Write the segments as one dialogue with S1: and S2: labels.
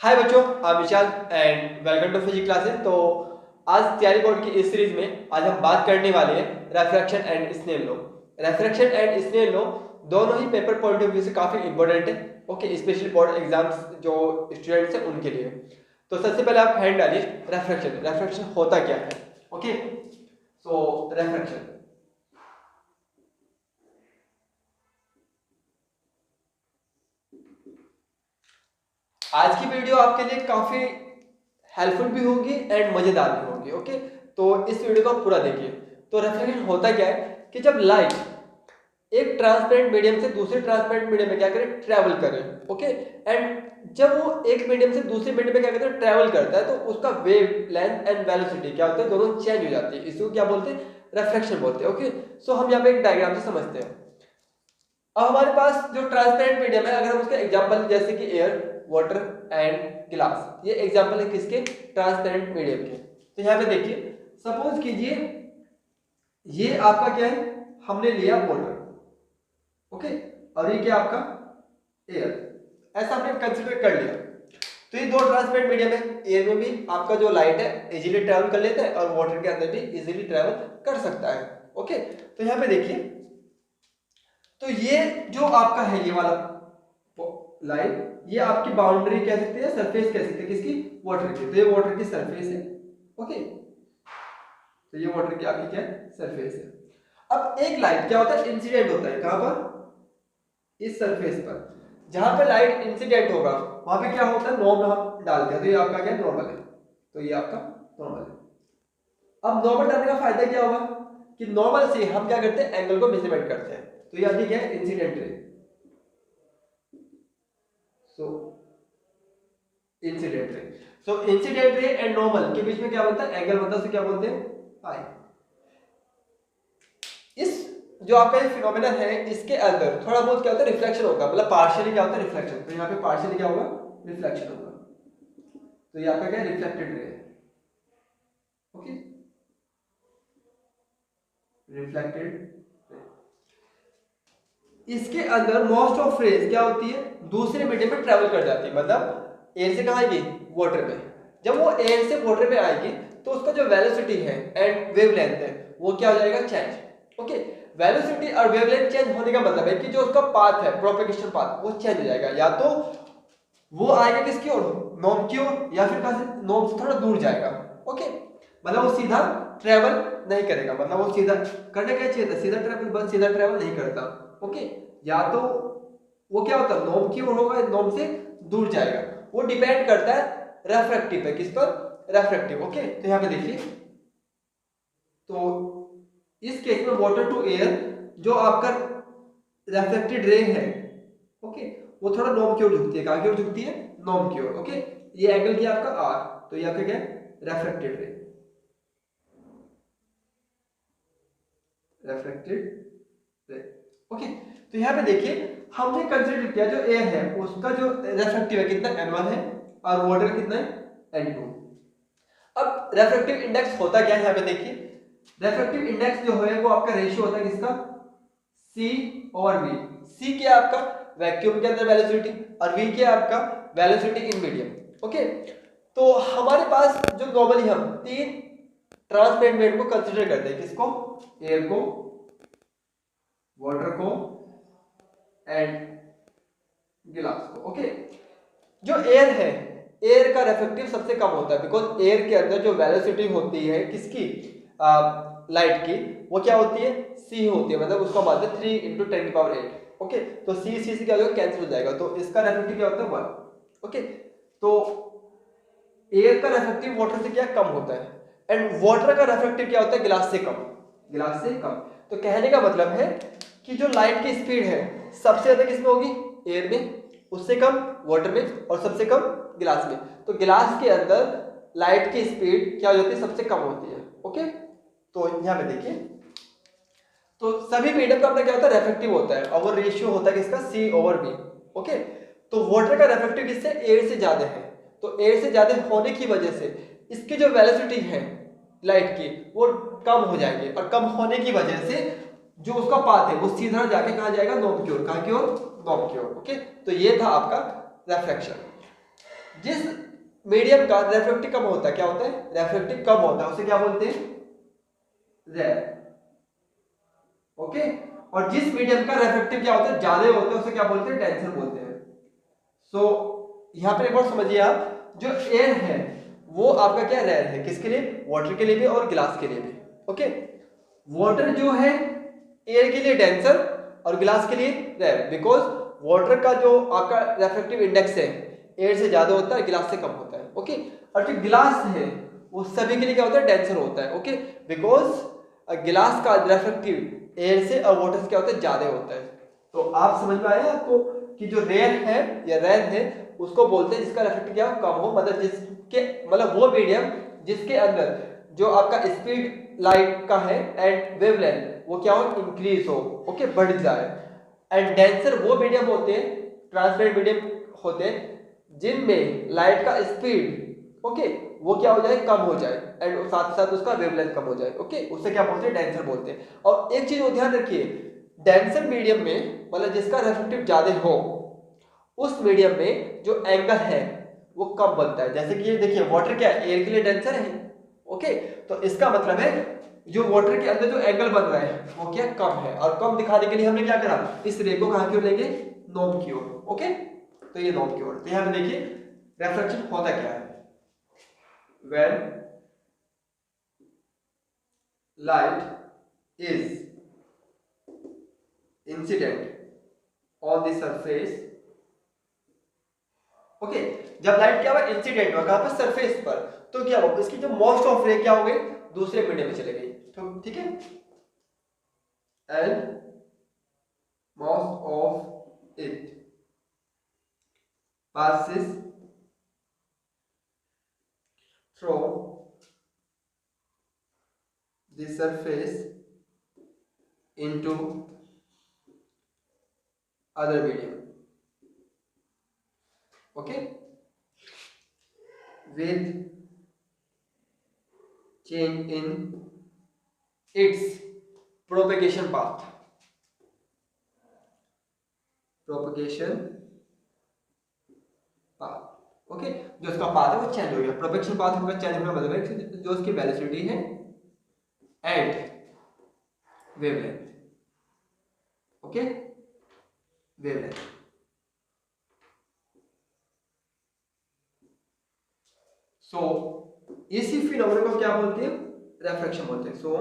S1: हाय बच्चों, I am Vishal and welcome to physics classes. तो आज तैयारी बोर्ड की इस सीरीज में आज हम बात करने वाले हैं refraction and Snell law. Refraction and Snell law दोनों ही पेपर पॉइंट ऑफ व्यू से काफी इंपॉर्टेंट है। ओके, स्पेशली बोर्ड एग्जाम्स जो स्टूडेंट्स हैं उनके लिए। तो सबसे पहले आप हैंड डालिए रेफ्रैक्शन। रेफ्रैक्शन होता क्या है? ओके, सो रेफ्रैक्शन आज की वीडियो आपके लिए काफी हेल्पफुल भी होगी एंड मजेदार भी होगी। ओके, तो इस वीडियो को पूरा देखिए। तो रेफ्लेक्शन होता क्या है कि जब लाइट एक ट्रांसपेरेंट मीडियम से दूसरे ट्रांसपेरेंट मीडियम में क्या करे, ट्रेवल करे। ओके, एंड जब वो एक मीडियम से दूसरे मीडियम में क्या करता है, ट्रेवल करता है, तो उसका वेव लेंथ एंड वेलोसिटी क्या होता है, दोनों चेंज हो जाती है। इसको क्या बोलते हैं? रेफ्लेक्शन बोलते हैं। ओके, सो हम यहाँ पे एक डायग्राम से समझते हैं। अब हमारे पास जो ट्रांसपेरेंट मीडियम है, अगर हम उसका एग्जांपल जैसे कि एयर, वाटर एंड ग्लास, ये एग्जांपल है किसके? ट्रांसपेरेंट मीडियम के। तो यहाँ पे देखिए, सपोज कीजिए ये आपका क्या है, हमने लिया वाटर। ओके, और ये क्या आपका एयर, ऐसा हमने कंसिडर कर लिया। तो ये दो ट्रांसपेरेंट मीडियम है। एयर में भी आपका जो लाइट है इजीली ट्रैवल कर लेता है और वाटर के अंदर भी इजीली ट्रैवल कर सकता है। ओके, तो यहाँ पे देखिए, तो ये जो आपका है ये वाला लाइन, ये आपकी बाउंड्री कह सकते हैं, सरफेस कह सकते हैं किसकी? वाटर की। तो ये वाटर की सरफेस है। ओके, तो ये वाटर की आपकी क्या है? सरफेस है। अब एक लाइट क्या होता है, इंसिडेंट होता है कहां पर? इस सरफेस पर। जहां पर लाइट इंसिडेंट होगा वहां पे क्या होता है, नॉर्मल हम डालते हैं। तो ये आपका क्या? नॉर्मल है। तो ये आपका नॉर्मल है। अब नॉर्मल डालने का फायदा क्या होगा कि नॉर्मल से हम क्या करते हैं, एंगल को मेजरमेंट करते हैं। तो ये आपकी क्या है? Incident ray. So incident ray, so incident ray and normal के बीच में क्या बनता है? एंगल बनता है। उसे क्या बोलते हैं? पाई। इस जो आपका ये फिनोमेना है, इसके अंदर थोड़ा बहुत क्या होता है? रिफ्लेक्शन होगा, मतलब पार्शियली क्या होता है? रिफ्लेक्शन। तो यहाँ पे पार्शियली क्या होगा? रिफ्लेक्शन होगा। तो ये आपका क्या है? रिफ्लेक्टेड रे है। Okay, reflected. इसके अंदर मोस्ट ऑफ रेज क्या होती है? दूसरे मीडियम में ट्रेवल कर जाती है। मतलब एयर से कहाँ आएगी? वाटर में। जब वो एयर से वाटर में आएगी तो उसका जो वेलोसिटी है एंड वेवलेंथ है वो क्या हो जाएगा? चेंज। ओके, वेलोसिटी और वेवलेंथ चेंज होने का मतलब है कि जो उसका पाथ है, प्रोपेगेशन पाथ, वो चेंज हो जाएगा। या तो वो आएगा किसकी ओर? नॉर्म की ओर, या फिर कहां से? नॉर्म से थोड़ा दूर जाएगा। ओके, मतलब वो सीधा ट्रेवल नहीं करेगा। मतलब वो सीधा करना क्या चाहिए था? सीधा ट्रेवल, बस सीधा ट्रेवल नहीं करता। ओके, या तो वो क्या होता है? नॉर्म की ओर होगा, नॉर्म से दूर जाएगा। वो डिपेंड करता है रेफ्रैक्टिव पे। किस पर? रेफ्रैक्टिव। ओके, तो यहाँ पे देखिए, तो इस केस में वाटर टू एयर जो आपका रेफ्लेक्टेड रे है, ओके, वो थोड़ा नॉर्म की ओर झुकती है। कहां की ओर झुकती है? नॉर्म की ओर। ओके, ये एंगल किया आपका आर। तो ये आपका क्या है? रेफ्लेक्टेड रे। रेफ्लेक्टेड रे। ओके, तो यहाँ पे देखिए, हमने कंसीडर किया जो एयर है उसका जो रेफ्रेक्टिव है कितना? n1 है, और वाटर कितना है? n2। अब रेफ्रेक्टिव इंडेक्स होता क्या है? यहाँ पे देखिए, रेफ्रेक्टिव इंडेक्स जो है वो आपका रेशियो होता है किसका? C और V। C क्या है आपका? वैक्यूम के अंदर वेलोसिटी, और V क्या है आपका? Velocity in medium. ओके, तो हमारे पास जो नॉर्मली हम तीन ट्रांसपेरेंट मीडियम को कंसीडर करते हैं। किसको? एयर को, वाटर को एंड गिलास को। ओके, जो एयर है, एयर का रेफ्रेक्टिव सबसे कम होता है, बिकॉज एयर के अंदर जो वेलोसिटी होती है किसकी? लाइट की, वो क्या होती है? c होती है। मतलब उसका मान 3 × 10⁸। ओके, तो c से क्या हो जाएगा? कैंसिल हो जाएगा। तो इसका रेफ्रेक्टिव क्या होता है? 1। ओके, तो एयर का रेफ्रेक्टिव वाटर से क्या कम होता है, एंड वाटर का रेफ्रेक्टिव क्या होता है? गिलास से कम। गिलास से कम। तो कहने का मतलब है कि जो लाइट की स्पीड है सबसे ज्यादा किसमें होगी? एयर में, उससे कम वाटर में, और सबसे कम गिलास में। तो गिलास के अंदर लाइट की स्पीड क्या हो जाती है? सबसे कम होती है। ओके, तो यहाँ पे देखिए, तो सभी मीडियम का अपना क्या होता है? रेफ्रेक्टिव होता है, और वो रेशियो होता है किसका? C/V। ओके, तो वाटर का रेफ्रेक्टिव किससे? एयर से ज्यादा है। तो एयर से ज्यादा होने की वजह से इसकी जो वेलोसिटी है लाइट की वो कम हो जाएगी, और कम होने की वजह से जो उसका पाथ है वो सीधा जाके कहां जाएगा? नॉर्म की ओर। कहां की ओर? नॉर्म की ओर। ओके, तो ये था आपका रेफ्रेक्शन। जिस मीडियम का रेफ्रेक्टिव कम होता है, क्या होता है, रेफ्रेक्टिव कम होता है, उसे क्या बोलते हैं, रेयर। ओके, और जिस मीडियम का रेफ्रेक्टिव क्या होता है, ज्यादा होता है, उसे क्या बोलते हैं, डेंसर बोलते हैं। सो यहाँ पे एक बार समझिए आप, जो एयर है वो आपका क्या रेयर है, किसके लिए, वाटर के लिए भी और ग्लास के लिए भी। ओके, वाटर जो है एयर के लिए डेंसर और ग्लास के लिए रेयर, बिकॉज वाटर का जो आपका रेफ्रेक्टिव इंडेक्स है एयर से ज्यादा होता है, ग्लास से कम होता है। ओके, और जो ग्लास है वो सभी के लिए क्या होता है, डेंसर होता है। ओके, बिकॉज ग्लास का रेफ्रेक्टिव एयर से और वाटर से क्या होता है, ज्यादा होता है। तो आप समझ में आया आपको कि जो रेयर है या रेयर है उसको बोलते हैं जिसका रेफ्रेक्टिव क्या कम हो, मतलब जिसके, मतलब वो मीडियम जिसके अंदर जो आपका स्पीड लाइट का है एंड वेवलेंथ वो क्या हो, इंक्रीज हो, ओके, बढ़ जाए। एंड डेंसर वो मीडियम होते हैं, ट्रांसपेरेंट मीडियम होते हैं जिनमें लाइट का स्पीड, ओके, वो क्या हो जाए, कम हो जाए, एंड साथ साथ उसका वेवलेंथ कम हो जाए। ओके, उससे क्या बोलते हैं, डेंसर बोलते हैं। और एक चीज वो ध्यान रखिए, डेंसर मीडियम में मतलब जिसका रेफ्रेक्टिव ज्यादा हो उस मीडियम में जो एंगल है वो कम बनता है। जैसे कि ये देखिए, वाटर क्या है, एयर के लिए डेंसर है। ओके, तो इसका मतलब है जो वाटर के अंदर जो एंगल बन रहा है वो क्या कम है, और कम दिखाने के लिए हमने क्या करा, इस रे को कहां की ओर लेंगे, नॉर्म की ओर। ओके, तो ये नॉर्म की ओर। तो यहां पे देखिए रिफ्लेक्शन होता क्या है, when light is incident on the surface. Okay, जब लाइट क्या हुआ, इंसिडेंट हुआ, कहां पर, सरफेस पर, तो क्या होगा, इसकी जो मोस्ट ऑफ रे क्या हो गई, दूसरे मीडियम में चले गई। तो ठीक है, and most of it passes through the surface into other medium, okay, with change in its propagation path, okay, जो उसका पाथ है वो चेंज हो गया। प्रोपेगेशन पाथ होगा, चेंज होने का मतलब है कि जो उसकी वेलोसिटी है at wavelength, okay, wavelength. So इसी फिनोमेनन को क्या बोलते हैं, रिफ्रैक्शन बोलते हैं। So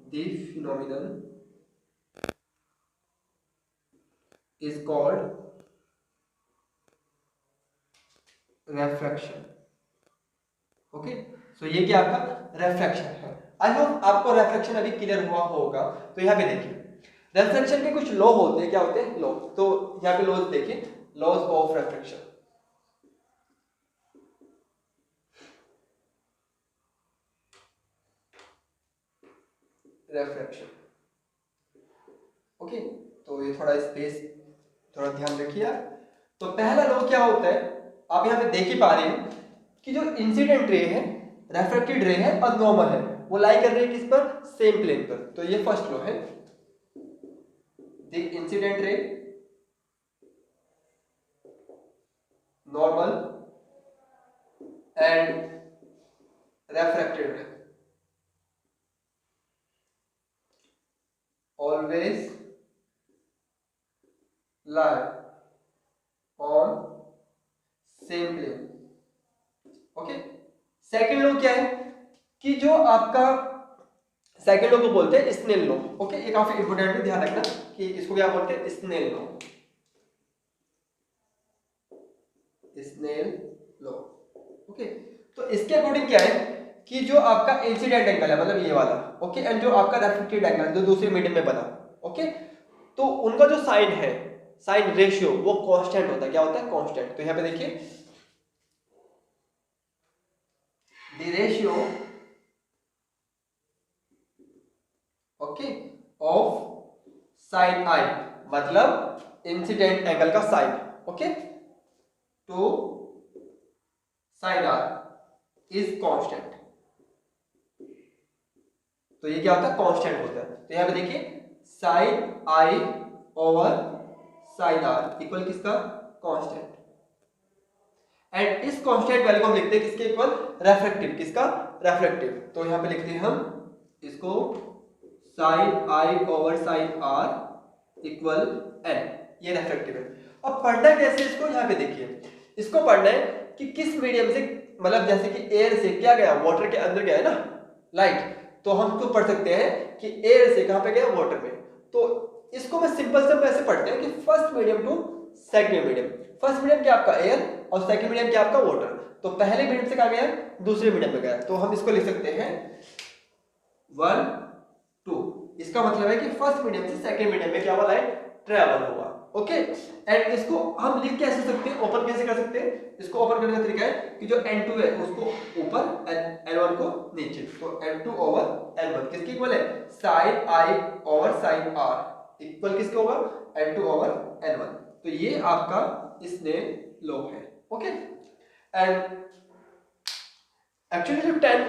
S1: the phenomenon is called refraction. Okay, so ये क्या आपका रिफ्रैक्शन है। आई होप आपको रिफ्रैक्शन अभी क्लियर हुआ होगा। तो यहाँ पे देखिए रिफ्रैक्शन के कुछ लॉ होते हैं, क्या होते हैं, लॉ। तो यहाँ पे लॉज देखिए, laws of refraction. Refraction, okay, तो ये थोड़ा स्पेस थोड़ा ध्यान रखिए आप। तो पहला लॉ क्या होता है, आप यहाँ पे देख ही पा रहे हैं कि जो इंसिडेंट रे है, रिफ्रैक्टेड रे है और नॉर्मल है, वो लाई कर रहे हैं किस पर, सेम प्लेन पर। तो ये फर्स्ट लॉ है, the incident ray normal and refracted ray always lie on same plane. Okay, second law क्या है कि जो आपका सेकंड लॉ को बोलते हैं स्नेल लॉ। ओके, ये काफी इंपोर्टेंट है, ध्यान रखना कि इसको क्या बोलते हैं, Snell law. Snail law, okay, तो इसके अकॉर्डिंग क्या है कि जो आपका इंसिडेंट एंगल है, मतलब ये वाला, ओके, एंड जो आपका रिफ्लेक्टेड एंगल जो दूसरे मीडियम में बना, ओके, तो उनका जो साइन है, साइन रेशियो, वो कांस्टेंट होता है। क्या होता है, कांस्टेंट। तो यहां पे देखिए the ratio, okay, of sine i, मतलब इंसिडेंट एंगल का sine, okay, to sine r is constant. तो ये क्या होता है, कांस्टेंट होता है। तो यहां पे देखिए sine i over sine r equal किसका, कांस्टेंट। एंड इस कांस्टेंट वैल्यू को हम लिखते हैं किसके इक्वल, रेफ्रेक्टिव, किसका, रेफ्रेक्टिव। तो यहाँ पे लिखते हैं हम इसको sine i over sine r equal n, ये रेफ्रेक्टिव है। अब पढ़ना कैसे इसको, यहाँ पे देखिए, इसको पढ़ना है कि किस मीडियम से, मतलब जैसे कि एयर से क्या गया, वाटर के अंदर गया है ना लाइट, तो हम तो पढ़ सकते हैं कि एयर से कहां पे गया, वाटर में। तो इसको मैं सिंपल से ऐसे पढ़ते हैं कि first medium to second medium. First medium क्या आपका एयर और सेकंड मीडियम क्या आपका वाटर। तो पहले मीडियम से कहा गया, दूसरे मीडियम में गया, तो हम इसको लिख सकते हैं 1 2। इसका मतलब है कि फर्स्ट मीडियम से सेकंड मीडियम में क्या हुआ, लाइट ट्रेवल हुआ। ओके, एंड इसको हम लिख कैसे सकते हैं, ओपन कैसे कर सकते हैं, इसको ओपन करने का तरीका है कि जो n2 है उसको ऊपर n1 को नीचे, तो n2 ओवर n1 किसके इक्वल है, sin i over sin r equal किसके होगा, n2 ओवर n1। तो ये आपका स्नेल लॉ है। ओके, एंड एक्चुअली जो 10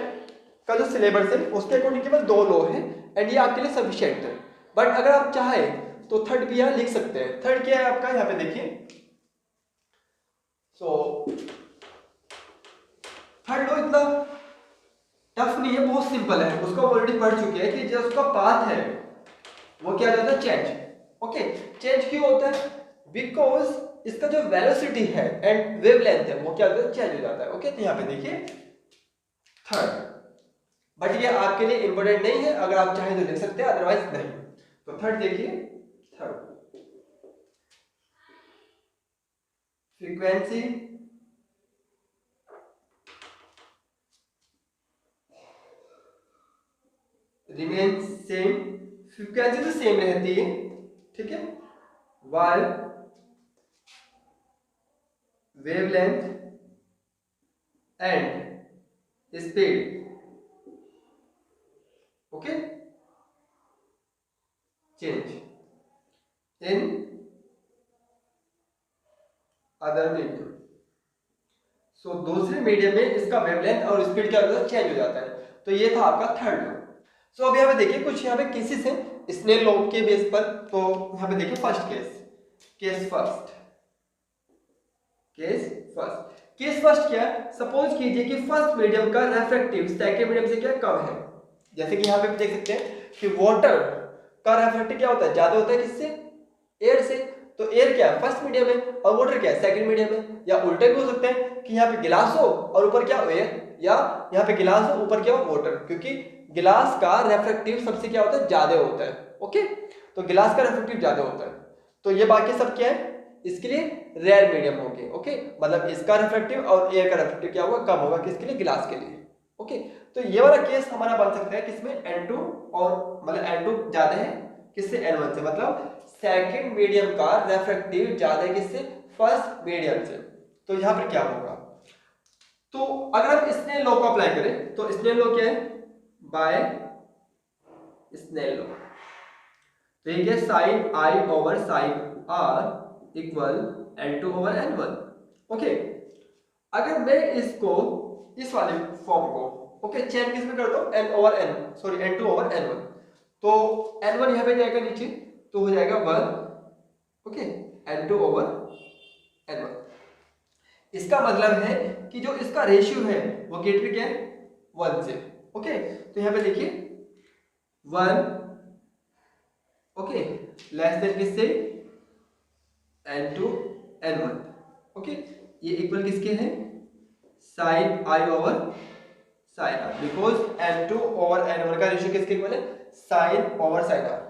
S1: का जो सिलेबस है उसके अकॉर्डिंग केवल 2 लॉ है एंड ये आपके लिए सफिशिएंट है। बट अगर आप चाहें तो थर्ड भी यहाँ लिख सकते हैं। थर्ड क्या है आपका, यहाँ पे देखिए, सो थर्ड लॉ इतना टफ नहीं है, बहुत सिंपल है, उसको ऑलरेडी पढ़ चुके हैं कि जो उसका पाथ है वो क्या होता है, चेंज। ओके, चेंज क्यों होता है, बिकॉज इसका जो वेलोसिटी है एंड वेवलेंथ है वो क्या होता है, चेंज हो जाता है। ओके, तो यहाँ पे देखिए थर्ड, बट ये आपके लिए इंपॉर्टेंट नहीं है, अगर आप चाहें तो लिख सकते हैं, अदरवाइज नहीं। तो थर्ड देखिए, third frequency remain same, frequency तो सेम रहती है, ठीक है, while wavelength and speed, okay, change in other medium. So दूसरे मीडियम में इसका वेवलेंथ और स्पीड क्या होता है, चेंज हो जाता है। तो ये था आपका थर्ड लॉ। सो अब यहाँ पे देखिए कुछ यहाँ पे केसेस हैं स्नेल लॉ के बेस पर। तो यहाँ पे देखिए first case first, case first क्या है, सपोज कीजिए कि फर्स्ट मीडियम का रेफ्रेक्टिव सेकंड मीडियम से क्या कम है। जैसे कि यहाँ पे देख सकते हैं कि वाटर का रेफ्रेक्टिव क्या होता है, ज्यादा होता है किससे, एयर से। तो एयर क्या है, फर्स्ट मीडियम है और वाटर क्या है, सेकंड मीडियम है। या उल्टे भी हो सकते हैं कि यहाँ पे गिलास हो और ऊपर क्या हो, एयर, या यहाँ पे गिलास हो ऊपर क्या हो, वाटर, क्योंकि गिलास का रेफ्रेक्टिव सबसे क्या होता है, ज्यादा होता है। ओके, तो गिलास का रेफ्रेक्टिव ज्यादा होता है। तो ये बाकी सब क्या है, इसके लिए रेयर मीडियम होंगे। ओके, मतलब इसका रिफ्लेक्टिव और एयर का रिफ्लेक्टिव क्या होगा, कम होगा, किसके लिए, गिलास के लिए। ओके, तो ये वाला केस हमारा बन सकता है किसमें, N2 और मतलब N2 ज्यादा है किससे, N1 से, मतलब सेकंड मीडियम का रिफ्लेक्टिव ज्यादा है किससे, फर्स्ट मीडियम से। तो यहाँ पर क्या होगा, तो अगर हम स्नेल लॉ को अप्लाई करें तो स्नेल लॉ क्या है, बाय स्नेल लॉ, तो ये क्या, sine i over sine r equal N2 over N1। Okay, अगर मैं इसको इस वाले फॉर्म को, ओके, चेंज किस में करता हूं, N over N, sorry N2 over N1, तो N1 यहाँ पे जाएगा नीचे तो हो जाएगा 1, ओके, N2 ओवर N1। इसका मतलब है कि जो इसका रेशियो है वो ग्रेटर क्या है, 1 से। ओके, तो यहाँ पे देखिए 1, ओके, लेस देन किससे, N2 N1। ओके, ये इक्वल किसके हैं, sine i over sine r, because N2 over N1 का रेशियो किसके इक्वल है, साइन ओवर साइन आर।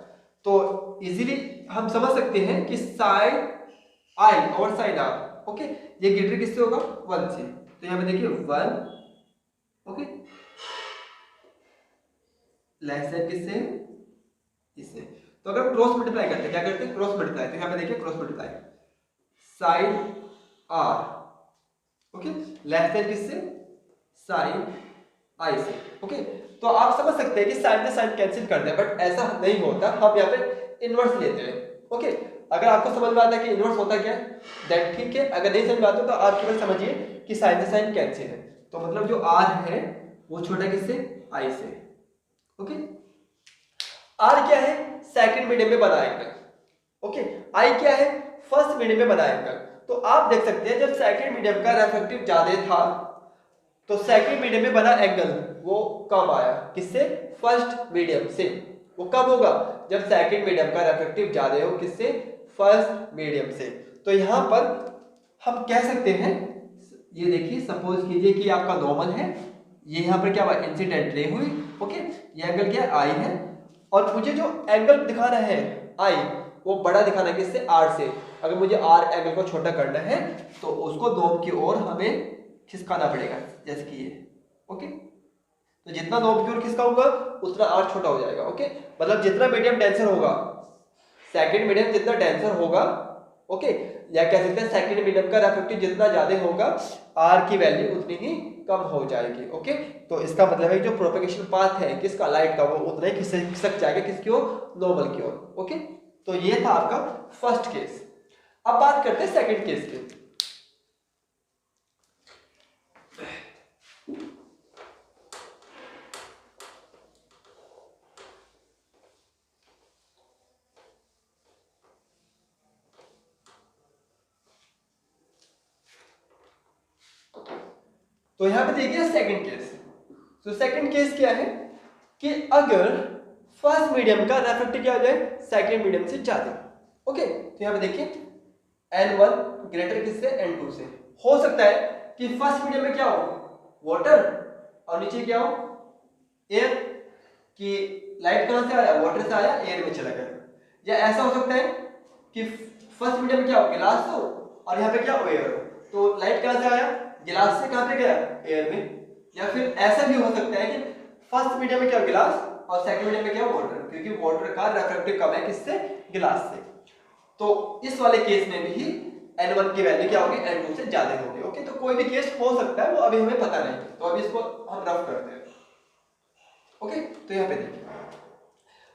S1: तो इजीली हम समझ सकते हैं कि sine i over sine r, okay, ये ग्रेटर किससे होगा, 1 से। तो यहाँ पे देखिए 1, ओके, लेस देन किससे, इससे। तो अगर क्रॉस मल्टीप्लाई करते हैं, क्या करते हैं, क्रॉस मल्टीप्लाई, तो यहाँ पे देखिए cross multiply, sine r, okay, less than किससे, साइन आई से। ओके, तो आप समझ सकते हैं कि साइन से साइन कैंसिल कर दें, बट ऐसा नहीं होता, हम यहाँ पे इनवर्स लेते हैं। ओके, अगर आपको समझ में आता है कि इनवर्स होता क्या है, दैट ठीक है, अगर नहीं समझ में आता तो आप केवल समझिए कि साइन से साइन कैंसिल है, तो मतलब जो आर है वो छोटा किससे, आई से। ओके, आर क्या है, सेकंड मीडियम में बना एंगल, ओके, आई क्या है, फर्स्ट मीडियम में बना एंगल। तो आप देख सकते हैं जब सेकंड मीडियम का रेफ्रेक्टिव ज्यादा था तो सेकंड मीडियम में बना एंगल वो कम आया, किससे? फर्स्ट मीडियम से। वो कब होगा? जब सेकंड मीडियम का रेफ्रेक्टिव ज्यादा हो, किससे? फर्स्ट मीडियम से। तो यहां पर हम कह सकते हैं, ये देखिए सपोज कीजिए कि आपका नॉर्मल है, ये यहाँ पर क्या हुआ? इंसिडेंट रे हुई, ओके, ये एंगल क्या? आई है, और मुझे जो एंगल दिखाना है आई वो बड़ा दिखाना है, किससे? आर से। अगर मुझे आर एंगल को छोटा करना है तो उसको नॉब की ओर हमें खिसकाना पड़ेगा, जैसे कि ये, ओके। तो जितना नॉब की ओर खिसकाऊंगा उतना आर छोटा हो जाएगा, ओके। मतलब जितना मीडियम डेंसर होगा, सेकंड मीडियम जितना डेंसर होगा, ओके, या कह सकते हैं सेकंड मीडियम का रेफ्रेक्टिव जितना ज्यादा होगा आर की वैल्यू उतनी ही कम हो जाएगी, ओके। तो इसका मतलब है जो प्रोपेगेशन पाथ है किसका? लाइट का, वो उतना ही खिसक जाएगा किसकी ओर? नॉर्मल की ओर, ओके। तो ये था आपका फर्स्ट केस। अब बात करते हैं सेकंड केस की। तो यहां पे देखिए सेकंड केस। तो सेकंड केस क्या है कि अगर फर्स्ट मीडियम का रेफ्रेक्टिव क्या हो जाए? सेकंड मीडियम से ज्यादा, ओके। तो यहां पे देखिए N1 ग्रेटर किससे? N2 से। हो सकता है कि फर्स्ट मीडियम में क्या हो? वाटर, और नीचे क्या हो? एयर। कि लाइट कहां से आया? वाटर से आया, एयर में चला गया। या ऐसा हो सकता है कि फर्स्ट मीडियम में क्या हो? गिलास हो, और यहाँ पे क्या हो? एयर हो। तो लाइट कहां से आया? गिलास से कहां पे गया? एयर में। या फिर ऐसा भी हो सकता है कि फर्स्ट मीडियम में क्या हो? गिलास, और सेकंड मीडियम में क्या हो? वाटर, क्योंकि वाटर का रेफ्रेक्टिव कम है किससे? गिलास से। तो इस वाले केस में भी N1 की वैल्यू क्या होगी? N2 से ज्यादा होगी, ओके। तो कोई भी केस हो सकता है, वो अभी हमें पता नहीं, तो अभी इसको हम रफ करते हैं, ओके। तो यहाँ पे देखिए,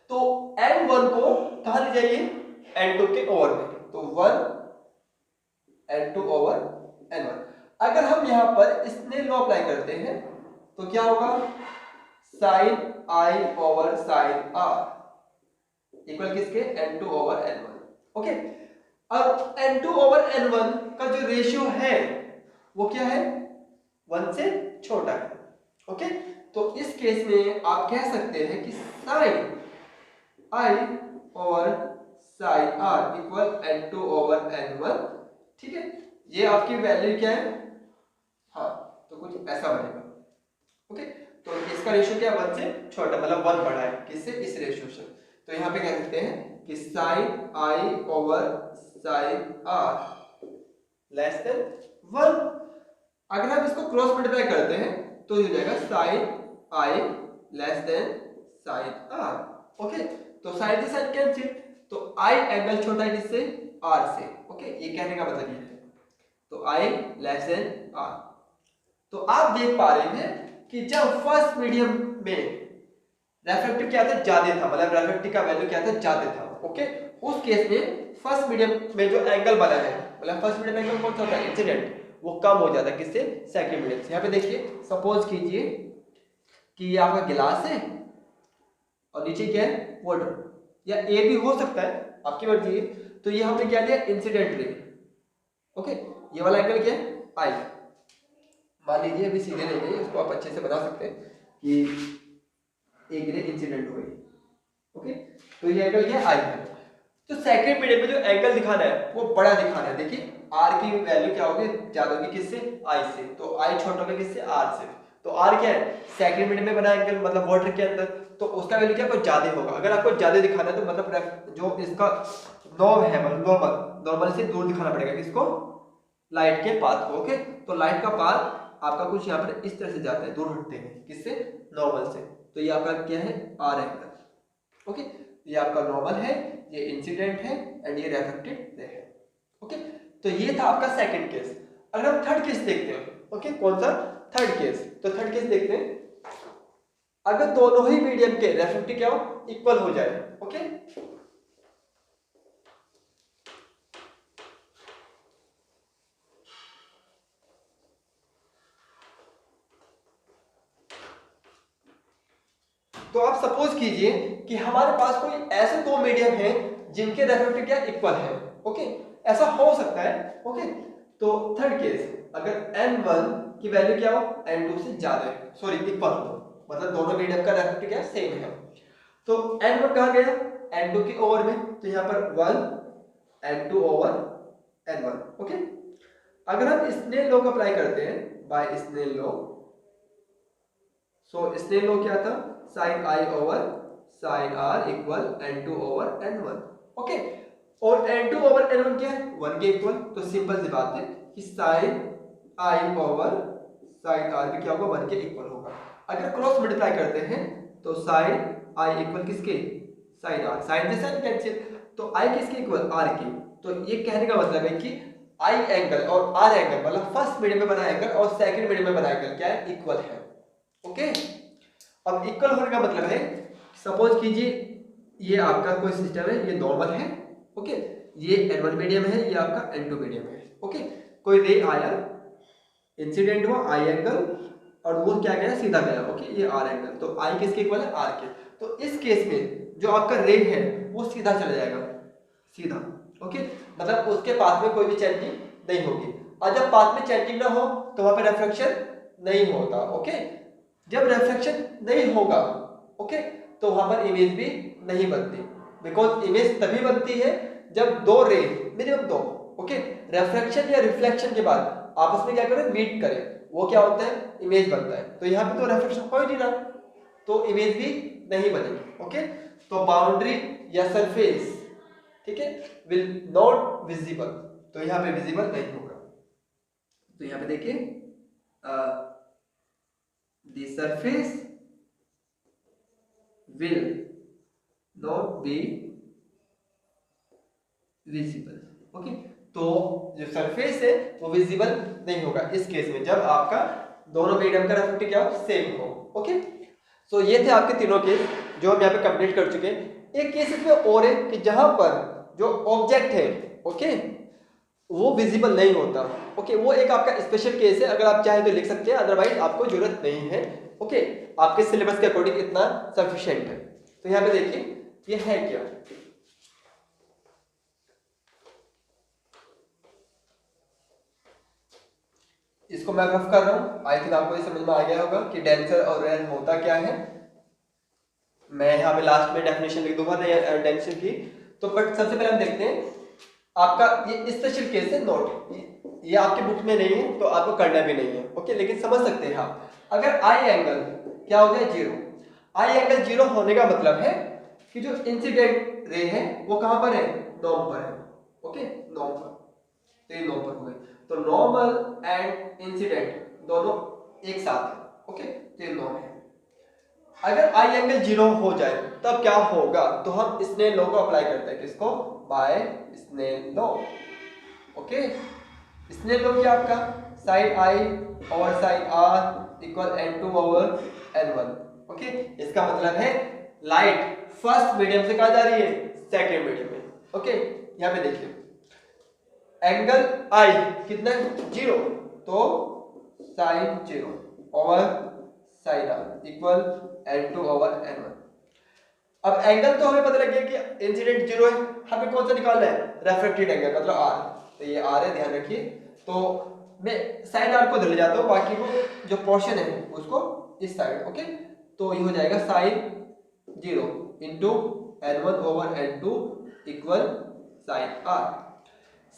S1: तो N1 को कहां ले जाइए? N2 के ओवर में, तो 1 N2 ओवर N1। अगर हम यहां पर स्नेल लॉ अप्लाई करते हैं तो क्या होगा? Sine i over sine r equal किसके? N2 over N1, okay. अब N2 ओवर N1 का जो रेशियो है वो क्या है? 1 से छोटा है, ओके। तो इस केस में आप कह सकते हैं कि sine i over sine r equal N2 over N1, ठीक है। ये आपकी वैल्यू क्या है? हाँ, तो कुछ ऐसा बनेगा, ओके। तो इसका रेशियो क्या है? 1 से छोटा, मतलब 1 बड़ा है किससे? इस रेशियो से। तो यहाँ पे कह सकते हैं कि sine i over sine r less than 1। अगर हम इसको क्रॉस मल्टीप्लाई करते हैं तो ये हो जाएगा sine i less than sine r, okay. तो साइन से साइन कैंसिल, तो आई एंगल छोटा है किससे? आर से, ओके। ये कहने का मतलब ये है। तो आई लेस देन आर। तो आप देख पा रहे हैं कि जब फर्स्ट मीडियम में रेफ्रेक्टिव क्या था? ज्यादा था, मतलब रेफ्रेक्टिव का वैल्यू क्या था? ज्यादा था, ओके। उस केस में फर्स्ट मीडियम में जो एंगल बना है, मतलब फर्स्ट मीडियम एंगल कौन सा होता है? इंसिडेंट, वो कम हो जाता है किससे? सेकंड मीडियम से। यहाँ पे देखिए सपोज कीजिए कि ये आपका गिलास है और नीचे क्या है? वाटर, या ए भी हो सकता है, आपकी मर्जी है। तो ये हमने क्या लिया? Incident ray, okay. ये वाला एंगल क्या है? आई। मान लीजिए अभी सीधे नहीं है, इसको आप अच्छे से बना सकते हैं कि एक रे इंसिडेंट हुई, ओके। तो ये एंगल क्या है? आई है। तो सेकंड मीडियम में जो एंगल दिखाना है वो बड़ा दिखाना है। देखिए आर की वैल्यू क्या होगी? ज्यादा होगी किससे? आई से। तो आई छोटा होगा किससे? आर से। तो आर क्या है? सेकंड मीडियम में बना एंगल, मतलब वाटर के अंदर, तो उसका वैल्यू क्या? आपको ज्यादा होगा। अगर आपको ज्यादा दिखाना है तो मतलब जो इसका नॉर्म है, मतलब नॉर्मल से दूर दिखाना पड़ेगा किसको? लाइट के पाथ को, ओके। तो लाइट का पाथ आपका कुछ यहाँ पर इस तरह से जाता है, दूर हटते हैं किससे? नॉर्मल से। तो ये आपका क्या है? R angle, okay. ये आपका नॉर्मल है, ये इंसिडेंट है, एंड ये रेफ्रेक्टेड रे है, ओके। तो ये था आपका सेकंड केस। अगर हम थर्ड केस देखते हैं, ओके, कौन सा? Third case. तो थर्ड केस देखते हैं, अगर दोनों ही मीडियम के रेफ्रेक्टिव क्या हो? इक्वल हो जाए, ओके। तो आप सपोज कीजिए कि हमारे पास कोई ऐसे दो मीडियम हैं जिनके रेफ्रेक्टिव क्या? इक्वल है, ओके। ऐसा हो सकता है। ओके, तो थर्ड केस, अगर n1 की वैल्यू क्या हो, n2 से ज्यादा है, सॉरी इक्वल हो, मतलब दोनों मीडियम का रेफ्रेक्टिव क्या सेम है। तो n1 कहाँ गया, n2 के ओवर में, तो यहाँ पर 1 n2 ओवर n1। ओके, अगर हम स्नेल लॉ को अप्लाई करते हैं, by Snell law, so Snell law क्या था, sine i over sine r equal n2 over n1। Okay, और n2 ओवर n1 क्या है, 1 के इक्वल, तो सिंपल सी बात है कि sine i over sine r भी क्या होगा, 1 के इक्वल होगा। अगर क्रॉस मल्टीप्लाई करते हैं तो साइन i इक्वल किसके, साइन r, साइन से साइन कैंसिल, तो i किसके इक्वल, r के। तो ये कहने का मतलब है कि i एंगल और r एंगल, मतलब फर्स्ट मीडियम में बना एंगल और सेकंड मीडियम में बना एंगल क्या है, इक्वल है। ओके, अब इक्वल होने का मतलब है, सपोज कीजिए ये आपका कोई सिस्टम है, ये नॉर्मल है। ओके, ये n1 मीडियम है, ये आपका n2 मीडियम है। ओके, कोई रे आया, इंसिडेंट हुआ आई एंगल, और वो क्या गया, सीधा गया। ओके, ये आर एंगल, तो आई किसके इक्वल है, आर के। तो इस केस में जो आपका रे है वो सीधा चला जाएगा, सीधा। ओके, मतलब उसके पाथ में कोई भी चेंजिंग नहीं होगी, और जब पाथ में चेंजिंग ना हो तो वहां पे रिफ्लेक्शन नहीं होता। ओके, जब रिफ्लेक्शन नहीं होगा, ओके, तो वहां पर इमेज भी नहीं बनती, बिकॉज इमेज तभी बनती है जब दो रे, मिनिमम दो, ओके, रिफ्लेक्शन या रिफ्लेक्शन के बाद आपस में क्या करें, मीट करें, वो क्या होता है, इमेज बनता है। तो यहाँ पे तो रिफ्लेक्शन हो ही नहीं रहा, तो इमेज भी नहीं बनेगी। ओके, तो बाउंड्री या सरफेस, ठीक है, विल नॉट विजिबल, तो यहाँ पे विजिबल नहीं होगा। तो यहाँ पे देखिए, the surface will not be visible. Okay, तो जो सरफेस है वो विजिबल नहीं होगा इस केस में, जब आपका दोनों मीडियम का रेफ्रेक्टिव क्या हो, सेम हो। ओके, सो ये थे आपके तीनों केस जो हम यहाँ पे कंप्लीट कर चुके हैं। एक केस इसमें और है कि जहां पर जो ऑब्जेक्ट है, ओके, वो विजिबल नहीं होता। ओके, वो एक आपका स्पेशल केस है, अगर आप चाहें तो लिख सकते हैं, अदरवाइज आपको जरूरत नहीं है। ओके, आपके सिलेबस के अकॉर्डिंग इतना सफिशिएंट है। तो यहाँ पे देखिए ये है क्या, इसको मैं रफ कर रहा हूं, आई थिंक आपको ये समझ में आ गया होगा कि डेंसर और रेयर होता क्या है। मैं यहाँ पे लास्ट में डेफिनेशन लिख दूंगा डेंसर की। तो बट सबसे पहले हम देखते हैं, आपका ये स्पेशल केस है, नोट ये आपके बुक में नहीं है तो आपको करना भी नहीं है। ओके, लेकिन समझ सकते हैं आप, अगर आई एंगल क्या हो गया, जीरो, आई एंगल जीरो होने का मतलब है कि जो इंसिडेंट रे है वो कहां पर है, नॉर्म पर है। ओके, नॉर्म पर, तो ये नॉर्म पर हो गए, तो नॉर्मल एंड इंसिडेंट दोनों एक साथ है। ओके, तो ये नॉर्म है। अगर आई एंगल जीरो हो जाए तब क्या होगा, तो हम स्नेल लॉ को अप्लाई करते हैं, किसको, by Snell law. Okay, Snell law क्या आपका, sine i over sine r equal n2 over n1। Okay, इसका मतलब है लाइट फर्स्ट मीडियम से कहा जा रही है, सेकेंड मीडियम में। ओके, यहाँ पे देखिए एंगल आई कितना है, जीरो, तो sine zero over sine r equal n2 over n1। अब एंगल तो हमें पता लग गया कि इंसिडेंट जीरो है, हमें कौन सा निकालना है, रिफ्लेक्टेड एंगल, मतलब r, तो ये r है, ध्यान रखिए। तो मैं साइन r को इधर ले जाता हूँ, बाकी को जो पोर्शन है उसको इस साइड। ओके, तो ये हो जाएगा sine zero into n1 over n2 equal sine r।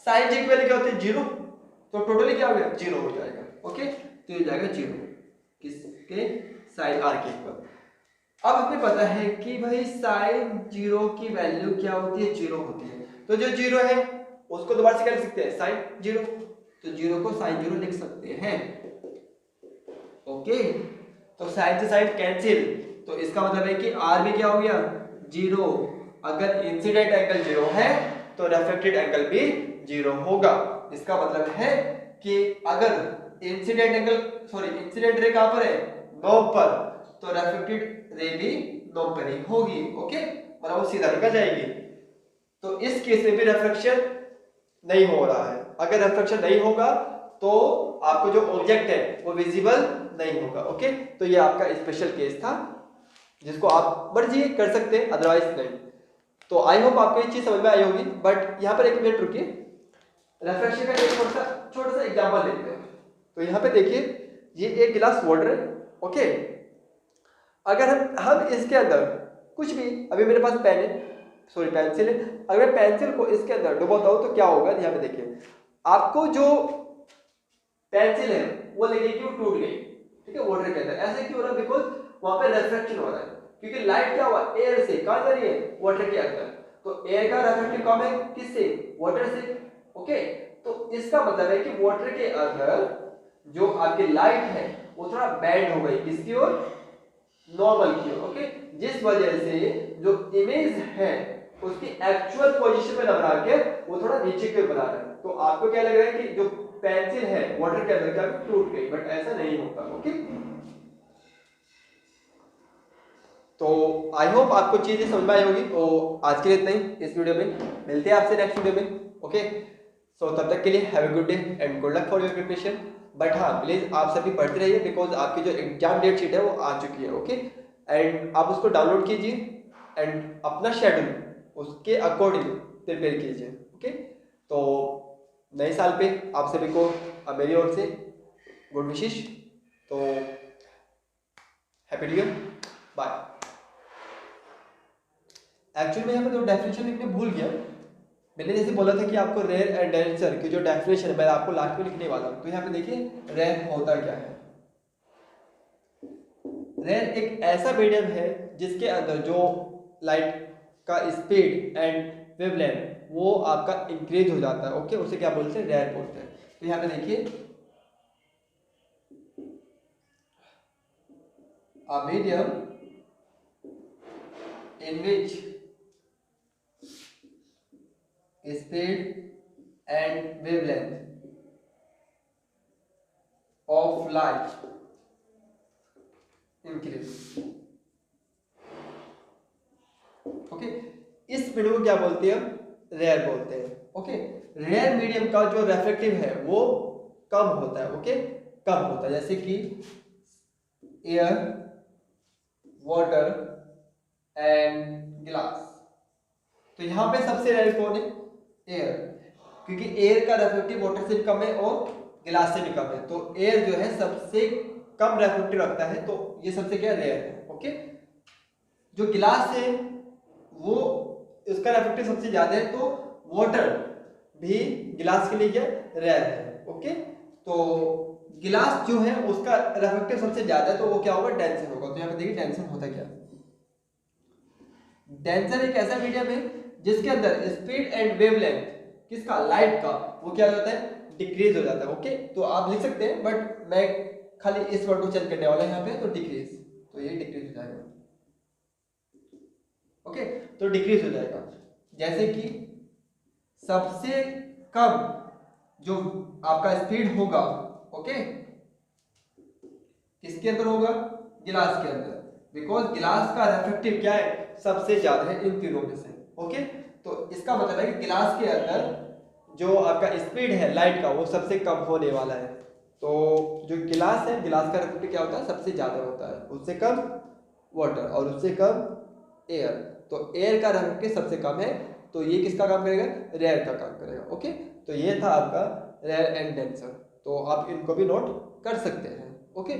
S1: Sine जी की वैल्यू क्या होती है, जीरो, तो टोटली क्या हो गया, जीरो हो जाएगा। ओके, तो ये जाएगा जीरो, किसके, साइन r के इक्वल। अब हमें पता है कि भाई साइन जीरो की वैल्यू क्या होती है, जीरो होती है, तो जो जीरो है उसको दोबारा से क्या लिख सकते हैं, साइन जीरो, तो जीरो को साइन जीरो लिख सकते हैं। ओके, तो साइन से साइन कैंसिल, तो इसका मतलब है कि आर भी क्या हो गया, जीरो। अगर इंसिडेंट एंगल जीरो है तो रिफ्लेक्टेड एंगल भी जीरो होगा। इसका मतलब है कि अगर incident angle, sorry incident ray कहां पर है, नॉर्म पर, तो रिफ्लेक्टेड रे भी नॉर्म पर ही होगी। ओके, मतलब वो सीधा निकल जाएगी। तो इस केस में भी रिफ्लेक्शन नहीं हो रहा है। अगर रिफ्लेक्शन नहीं होगा तो आपको जो ऑब्जेक्ट है वो विजिबल नहीं होगा। ओके, तो ये आपका स्पेशल केस था जिसको आप मर्जी कर सकते हैं, अदरवाइज नहीं। तो आई होप आपको ये चीज समझ में आई होगी। बट यहाँ पर एक मिनट रुकिए, रिफ्रैक्शन का एक छोटा सा एग्जांपल लेते हैं। तो यहाँ पे देखिए ये एक गिलास वाटर है, ओके। अगर हम इसके अंदर कुछ भी, अभी मेरे पास पेन है, सॉरी पेंसिल है, अगर मैं पेंसिल को इसके अंदर डुबाता हूं तो क्या होगा, यहाँ पे देखिए आपको जो पेंसिल है वो लगेगी वो टूट गई, ठीक है, वाटर के अंदर। ऐसे क्यों हो रहा है? बिकॉज वहां पे रिफ्लेक्शन हो रहा है, क्योंकि लाइट क्या हुआ, एयर से कहां जा रही है, वाटर के अंदर। तो एयर का रिफ्रैक्टिव कम है किससे, वाटर से, ओके। तो इसका मतलब है कि वाटर के अंदर जो आपकी लाइट है वो थोड़ा बेंड हो गई, किसकी ओर, नॉर्मल की ओर, ओके। जिस वजह से जो इमेज है उसकी एक्चुअल पोजीशन में न बना के वो थोड़ा नीचे की ओर बना रहा है। तो आपको क्या लग रहा है कि जो पेंसिल है वाटर के अंदर क्या टूट गई, बट ऐसा नहीं होता, ओके। तो आई होप आपको चीजें समझ में आई होगी। तो आज के लिए इतना ही इस वीडियो में, मिलते हैं आपसे नेक्स्ट वीडियो में, ओके। सो तब तक के लिए have a good day and good luck for your preparation. But हाँ प्लीज आप सभी पढ़ते रहिए, बिकॉज आपकी जो एग्जाम डेट शीट है वो आ चुकी है, ओके। एंड आप उसको डाउनलोड कीजिए एंड अपना शेड्यूल उसके अकॉर्डिंग प्रिपेयर कीजिए, ओके। तो नए साल पे आप सभी को मेरी ओर से गुड विशेष। तो happy new year, bye. Actually मैं यहाँ पे तो डेफिनेशन लिखने भूल गया। मैंने जैसे बोला था कि आपको रेयर एंड डेंसर की जो डेफिनेशन है मैं आपको लास्ट में लिखने वाला हूँ। तो यहाँ पे देखिए रेयर होता क्या है। रेयर एक ऐसा मीडियम है जिसके अंदर जो लाइट का स्पीड एंड वेवलेंथ वो आपका इंक्रीज हो जाता है, ओके। उसे क्या बोलते हैं, रेयर बोलते हैं। तो यहाँ पे देखिए a medium in which speed and wavelength of light increase, okay. इस मीडियम को क्या बोलते हैं, रेयर बोलते हैं, ओके। रेयर मीडियम का जो रिफ्रैक्टिव है वो कम होता है, ओके, कम होता है। जैसे कि एयर, वाटर एंड ग्लास। तो यहां पे सबसे रेयर कौन है, एयर, क्योंकि एयर का रिफ्रैक्टिव वाटर से भी कम है और ग्लास से भी कम है। तो एयर जो है सबसे कम रिफ्रैक्टिव रखता है, तो ये सबसे क्या रेयर है, ओके। जो ग्लास है वो इसका रिफ्रैक्टिव सबसे ज्यादा है, तो वाटर भी ग्लास के लिए क्या रेयर है, ओके। तो गिलास जो है उसका रिफ्रैक्टिव सबसे ज्यादा है, तो वो क्या होगा, डेंसर होगा। तो यहाँ पे देखिए डेंसर होता क्या, डेंसर एक ऐसा मीडियम है जिसके अंदर स्पीड एंड वेवलेंथ किसका, लाइट का, वो क्या हो जाता है, डिक्रीज हो जाता है, ओके। तो आप लिख सकते हैं, बट मैं खाली इस वर्ड को चेंज करने वाला है यहाँ पे, तो डिक्रीज, तो ये डिक्रीज हो जाएगा, ओके। तो डिक्रीज हो जाएगा। जैसे कि सबसे कम जो आपका स्पीड होगा, ओके, किसके अंदर होगा, गिलास के अंदर, बिकॉज गिलास का रिफ्रैक्टिव क्या है, सबसे ज्यादा है इन तीनों में से, ओके। तो इसका मतलब है कि गिलास के अंदर जो आपका स्पीड है लाइट का वो सबसे कम होने वाला है। तो जो गिलास है, गिलास का रिफ्रैक्टिव क्या होता है, सबसे ज्यादा होता है, उससे कम वाटर और उससे कम एयर। तो एयर का रिफ्रैक्टिव सबसे कम है, तो ये किसका काम करेगा, रेयर का काम करेगा, ओके। तो ये था आपका रेयर एंड डेंसर। तो आप इनको भी नोट कर सकते हैं, ओके।